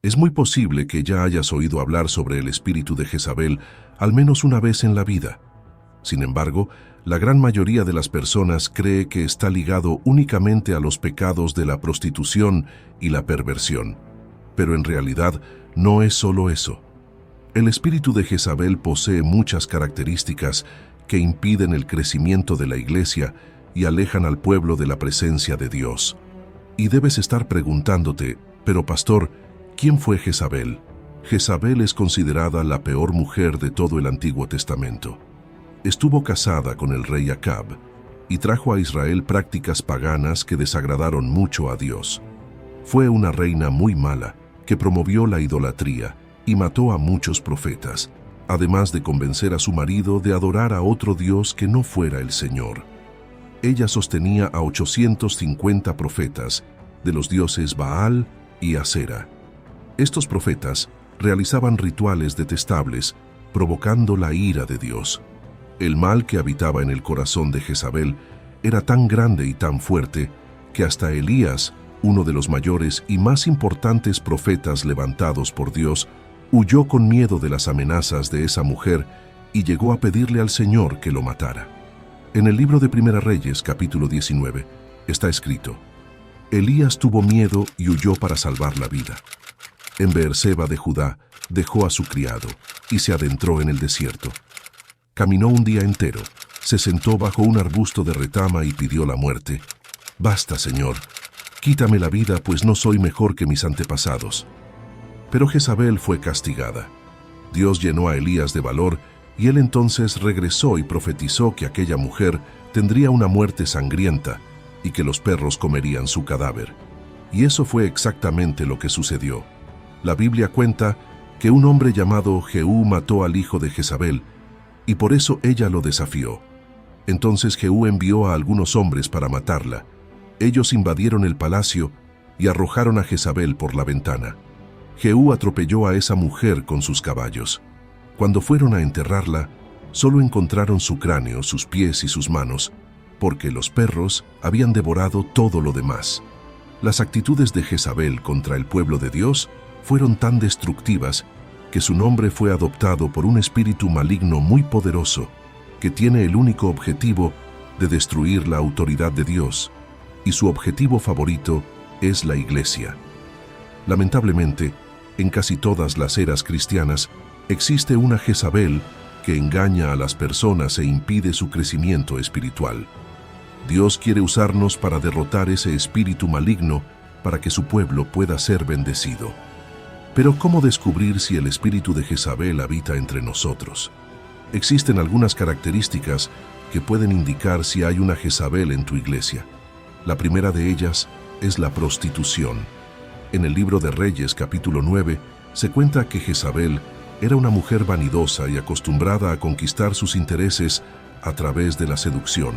Es muy posible que ya hayas oído hablar sobre el espíritu de Jezabel al menos una vez en la vida. Sin embargo, la gran mayoría de las personas cree que está ligado únicamente a los pecados de la prostitución y la perversión. Pero en realidad no es solo eso. El espíritu de Jezabel posee muchas características que impiden el crecimiento de la iglesia y alejan al pueblo de la presencia de Dios. Y debes estar preguntándote, pero pastor, ¿quién fue Jezabel? Jezabel es considerada la peor mujer de todo el Antiguo Testamento. Estuvo casada con el rey Acab y trajo a Israel prácticas paganas que desagradaron mucho a Dios. Fue una reina muy mala que promovió la idolatría y mató a muchos profetas, además de convencer a su marido de adorar a otro Dios que no fuera el Señor. Ella sostenía a 850 profetas de los dioses Baal y Asera. Estos profetas realizaban rituales detestables, provocando la ira de Dios. El mal que habitaba en el corazón de Jezabel era tan grande y tan fuerte que hasta Elías, uno de los mayores y más importantes profetas levantados por Dios, huyó con miedo de las amenazas de esa mujer y llegó a pedirle al Señor que lo matara. En el libro de Primera Reyes, capítulo 19, está escrito: Elías tuvo miedo y huyó para salvar la vida. En Beerseba de Judá dejó a su criado y se adentró en el desierto. Caminó un día entero, se sentó bajo un arbusto de retama y pidió la muerte. «Basta, Señor, quítame la vida, pues no soy mejor que mis antepasados». Pero Jezabel fue castigada. Dios llenó a Elías de valor y él entonces regresó y profetizó que aquella mujer tendría una muerte sangrienta y que los perros comerían su cadáver. Y eso fue exactamente lo que sucedió. La Biblia cuenta que un hombre llamado Jehú mató al hijo de Jezabel, y por eso ella lo desafió. Entonces Jehú envió a algunos hombres para matarla. Ellos invadieron el palacio y arrojaron a Jezabel por la ventana. Jehú atropelló a esa mujer con sus caballos. Cuando fueron a enterrarla, solo encontraron su cráneo, sus pies y sus manos, porque los perros habían devorado todo lo demás. Las actitudes de Jezabel contra el pueblo de Dios fueron tan destructivas que su nombre fue adoptado por un espíritu maligno muy poderoso que tiene el único objetivo de destruir la autoridad de Dios, y su objetivo favorito es la iglesia. Lamentablemente, en casi todas las eras cristianas existe una Jezabel que engaña a las personas e impide su crecimiento espiritual. Dios quiere usarnos para derrotar ese espíritu maligno para que su pueblo pueda ser bendecido. Pero ¿cómo descubrir si el espíritu de Jezabel habita entre nosotros? Existen algunas características que pueden indicar si hay una Jezabel en tu iglesia. La primera de ellas es la prostitución. En el libro de Reyes, capítulo 9, se cuenta que Jezabel era una mujer vanidosa y acostumbrada a conquistar sus intereses a través de la seducción.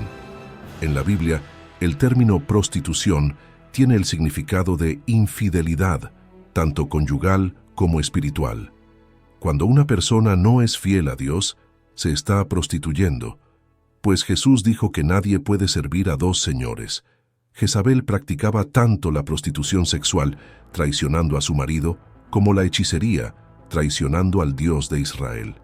En la Biblia, el término prostitución tiene el significado de infidelidad, tanto conyugal como espiritual. Cuando una persona no es fiel a Dios, se está prostituyendo, pues Jesús dijo que nadie puede servir a dos señores. Jezabel practicaba tanto la prostitución sexual, traicionando a su marido, como la hechicería, traicionando al Dios de Israel.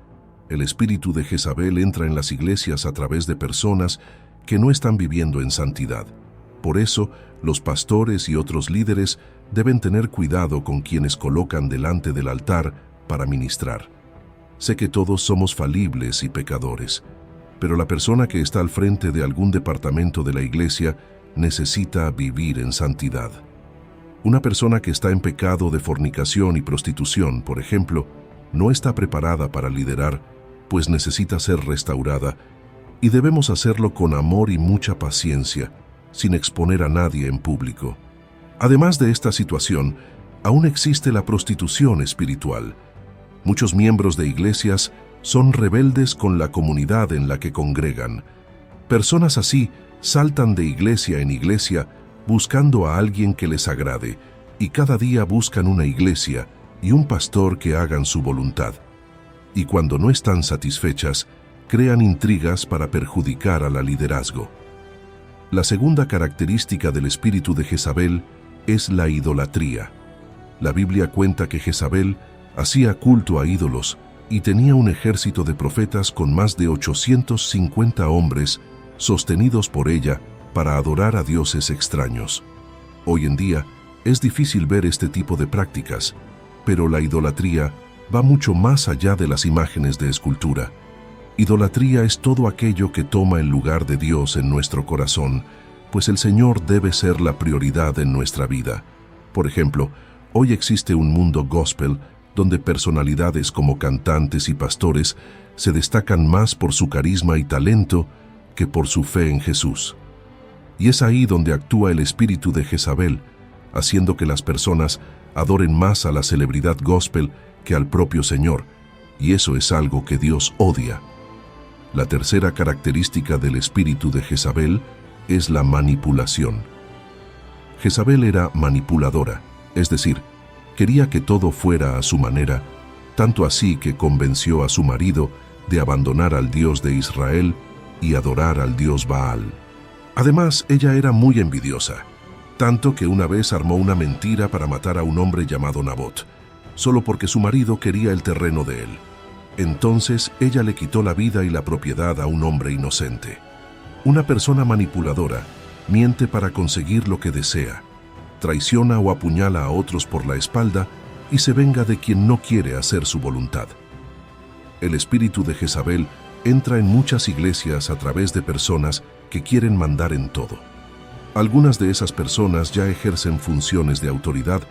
El espíritu de Jezabel entra en las iglesias a través de personas que no están viviendo en santidad. Por eso, los pastores y otros líderes deben tener cuidado con quienes colocan delante del altar para ministrar. Sé que todos somos falibles y pecadores, pero la persona que está al frente de algún departamento de la iglesia necesita vivir en santidad. Una persona que está en pecado de fornicación y prostitución, por ejemplo, no está preparada para liderar, pues necesita ser restaurada, y debemos hacerlo con amor y mucha paciencia, sin exponer a nadie en público. Además de esta situación, aún existe la prostitución espiritual. Muchos miembros de iglesias son rebeldes con la comunidad en la que congregan. Personas así saltan de iglesia en iglesia buscando a alguien que les agrade, y cada día buscan una iglesia y un pastor que hagan su voluntad. Y cuando no están satisfechas, crean intrigas para perjudicar al liderazgo. La segunda característica del espíritu de Jezabel es la idolatría. La Biblia cuenta que Jezabel hacía culto a ídolos y tenía un ejército de profetas con más de 850 hombres sostenidos por ella para adorar a dioses extraños. Hoy en día es difícil ver este tipo de prácticas, pero la idolatría va mucho más allá de las imágenes de escultura. Idolatría es todo aquello que toma el lugar de Dios en nuestro corazón, pues el Señor debe ser la prioridad en nuestra vida. Por ejemplo, hoy existe un mundo gospel donde personalidades como cantantes y pastores se destacan más por su carisma y talento que por su fe en Jesús. Y es ahí donde actúa el espíritu de Jezabel, haciendo que las personas adoren más a la celebridad gospel que al propio Señor, y eso es algo que Dios odia. La tercera característica del espíritu de Jezabel es la manipulación. Jezabel era manipuladora, es decir, quería que todo fuera a su manera, tanto así que convenció a su marido de abandonar al Dios de Israel y adorar al Dios Baal. Además, ella era muy envidiosa, tanto que una vez armó una mentira para matar a un hombre llamado Nabot, solo porque su marido quería el terreno de él. Entonces ella le quitó la vida y la propiedad a un hombre inocente. Una persona manipuladora miente para conseguir lo que desea, traiciona o apuñala a otros por la espalda y se venga de quien no quiere hacer su voluntad. El espíritu de Jezabel entra en muchas iglesias a través de personas que quieren mandar en todo. Algunas de esas personas ya ejercen funciones de autoridad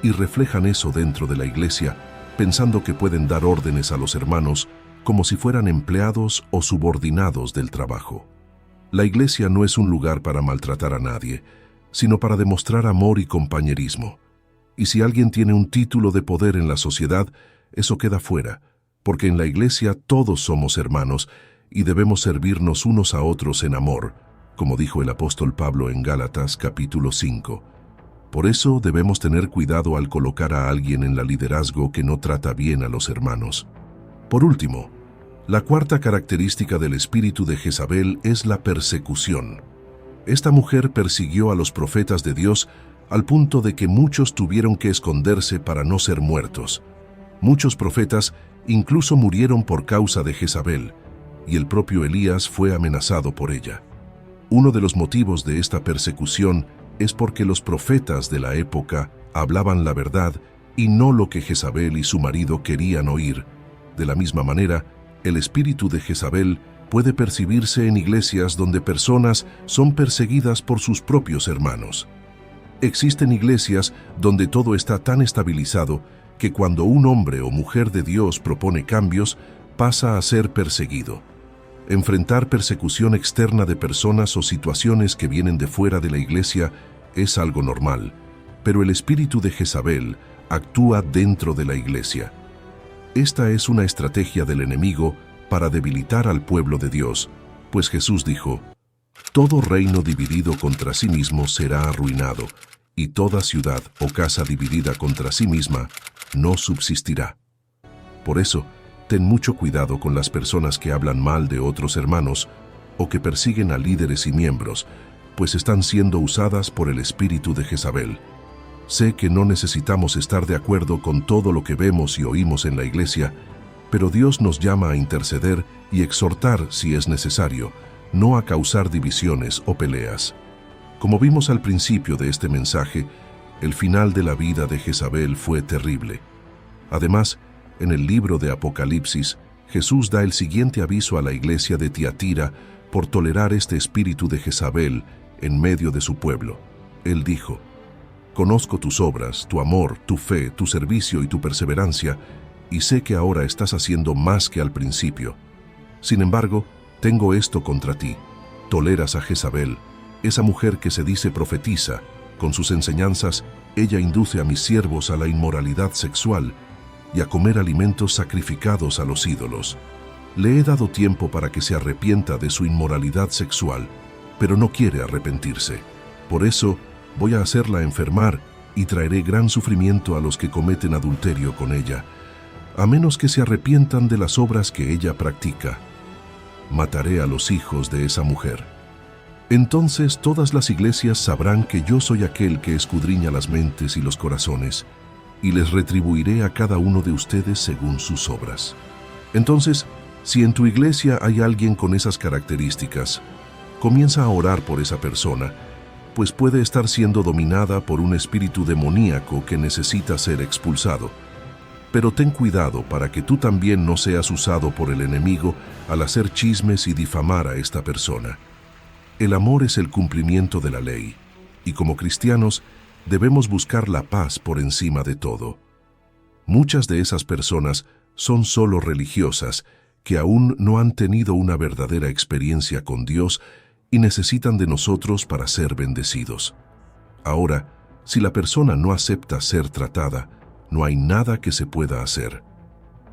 y reflejan eso dentro de la iglesia, pensando que pueden dar órdenes a los hermanos como si fueran empleados o subordinados del trabajo. La iglesia no es un lugar para maltratar a nadie, sino para demostrar amor y compañerismo. Y si alguien tiene un título de poder en la sociedad, eso queda fuera, porque en la iglesia todos somos hermanos y debemos servirnos unos a otros en amor, como dijo el apóstol Pablo en Gálatas capítulo 5. Por eso debemos tener cuidado al colocar a alguien en la liderazgo que no trata bien a los hermanos. Por último, la cuarta característica del espíritu de Jezabel es la persecución. Esta mujer persiguió a los profetas de Dios al punto de que muchos tuvieron que esconderse para no ser muertos. Muchos profetas incluso murieron por causa de Jezabel, y el propio Elías fue amenazado por ella. Uno de los motivos de esta persecución es porque los profetas de la época hablaban la verdad y no lo que Jezabel y su marido querían oír. De la misma manera, el espíritu de Jezabel puede percibirse en iglesias donde personas son perseguidas por sus propios hermanos. Existen iglesias donde todo está tan estabilizado que cuando un hombre o mujer de Dios propone cambios, pasa a ser perseguido. Enfrentar persecución externa de personas o situaciones que vienen de fuera de la iglesia es algo normal, pero el espíritu de Jezabel actúa dentro de la iglesia. Esta es una estrategia del enemigo para debilitar al pueblo de Dios, pues Jesús dijo: «Todo reino dividido contra sí mismo será arruinado, y toda ciudad o casa dividida contra sí misma no subsistirá». Por eso, ten mucho cuidado con las personas que hablan mal de otros hermanos o que persiguen a líderes y miembros, pues están siendo usadas por el espíritu de Jezabel. Sé que no necesitamos estar de acuerdo con todo lo que vemos y oímos en la iglesia, pero Dios nos llama a interceder y exhortar si es necesario, no a causar divisiones o peleas. Como vimos al principio de este mensaje, el final de la vida de Jezabel fue terrible. Además, en el libro de Apocalipsis, Jesús da el siguiente aviso a la iglesia de Tiatira por tolerar este espíritu de Jezabel en medio de su pueblo. Él dijo: «Conozco tus obras, tu amor, tu fe, tu servicio y tu perseverancia, y sé que ahora estás haciendo más que al principio. Sin embargo, tengo esto contra ti. Toleras a Jezabel, esa mujer que se dice profetiza. Con sus enseñanzas, ella induce a mis siervos a la inmoralidad sexual y a comer alimentos sacrificados a los ídolos. Le he dado tiempo para que se arrepienta de su inmoralidad sexual, pero no quiere arrepentirse. Por eso, voy a hacerla enfermar y traeré gran sufrimiento a los que cometen adulterio con ella, a menos que se arrepientan de las obras que ella practica. Mataré a los hijos de esa mujer. Entonces todas las iglesias sabrán que yo soy aquel que escudriña las mentes y los corazones, y les retribuiré a cada uno de ustedes según sus obras. Entonces, si en tu iglesia hay alguien con esas características, comienza a orar por esa persona, pues puede estar siendo dominada por un espíritu demoníaco que necesita ser expulsado. Pero ten cuidado para que tú también no seas usado por el enemigo al hacer chismes y difamar a esta persona. El amor es el cumplimiento de la ley, y como cristianos debemos buscar la paz por encima de todo. Muchas de esas personas son solo religiosas que aún no han tenido una verdadera experiencia con Dios y necesitan de nosotros para ser bendecidos. Ahora, si la persona no acepta ser tratada, no hay nada que se pueda hacer.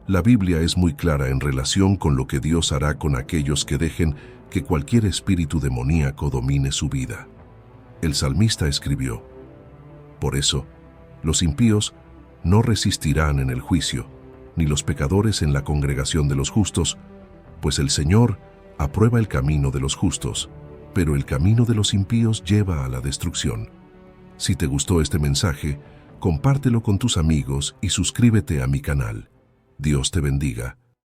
La Biblia es muy clara en relación con lo que Dios hará con aquellos que dejen que cualquier espíritu demoníaco domine su vida. El salmista escribió: por eso, los impíos no resistirán en el juicio, ni los pecadores en la congregación de los justos, pues el Señor aprueba el camino de los justos, pero el camino de los impíos lleva a la destrucción. Si te gustó este mensaje, compártelo con tus amigos y suscríbete a mi canal. Dios te bendiga.